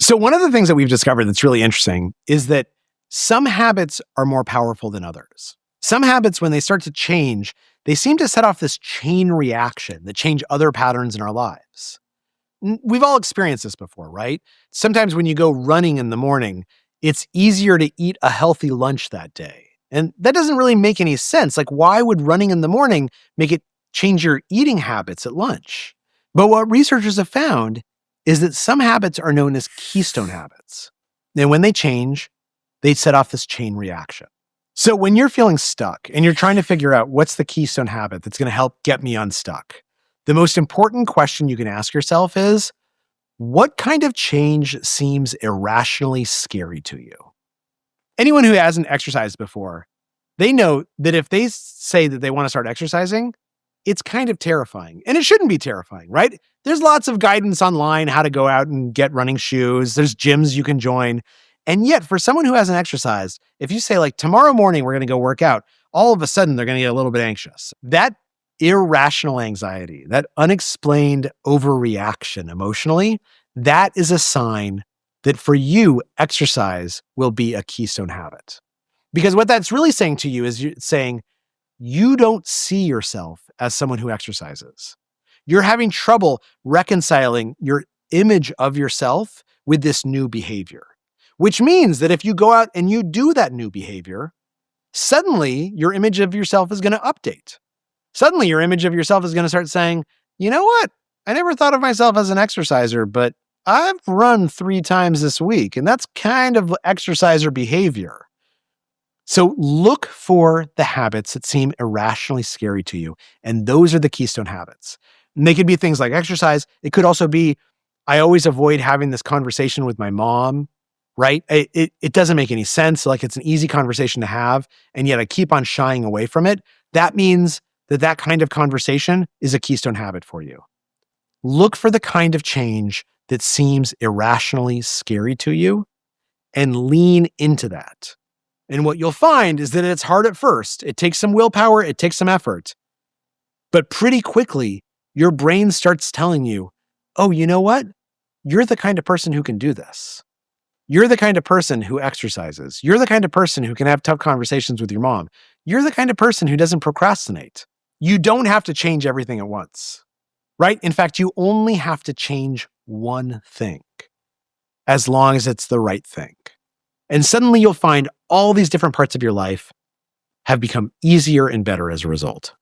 So one of the things that we've discovered that's really interesting is that some habits are more powerful than others. Some habits, when they start to change, they seem to set off this chain reaction that change other patterns in our lives. We've all experienced this before, right? Sometimes when you go running in the morning, it's easier to eat a healthy lunch that day. And that doesn't really make any sense. Like, why would running in the morning make it change your eating habits at lunch? But what researchers have found is that some habits are known as keystone habits. And when they change, they set off this chain reaction. So when you're feeling stuck and you're trying to figure out what's the keystone habit that's going to help get me unstuck, the most important question you can ask yourself is, what kind of change seems irrationally scary to you? Anyone who hasn't exercised before, they know that if they say that they want to start exercising, it's kind of terrifying. And it shouldn't be terrifying, right? There's lots of guidance online how to go out and get running shoes. There's gyms you can join. And yet, for someone who hasn't exercised, if you say, like, tomorrow morning we're going to go work out, all of a sudden they're going to get a little bit anxious. That irrational anxiety, that unexplained overreaction emotionally, that is a sign that for you, exercise will be a keystone habit. Because what that's really saying to you is saying, you don't see yourself as someone who exercises. You're having trouble reconciling your image of yourself with this new behavior, which means that if you go out and you do that new behavior, suddenly your image of yourself is going to update. Suddenly your image of yourself is going to start saying, you know what? I never thought of myself as an exerciser, but I've run 3 times this week, and that's kind of exerciser behavior. So look for the habits that seem irrationally scary to you, and those are the keystone habits. And they could be things like exercise. It could also be, I always avoid having this conversation with my mom, right? It doesn't make any sense. Like, it's an easy conversation to have, and yet I keep on shying away from it. That means that kind of conversation is a keystone habit for you. Look for the kind of change that seems irrationally scary to you and lean into that. And what you'll find is that it's hard at first. It takes some willpower, it takes some effort. But pretty quickly, your brain starts telling you, oh, you know what? You're the kind of person who can do this. You're the kind of person who exercises. You're the kind of person who can have tough conversations with your mom. You're the kind of person who doesn't procrastinate. You don't have to change everything at once, right? In fact, you only have to change one thing, as long as it's the right thing. And suddenly you'll find all these different parts of your life have become easier and better as a result.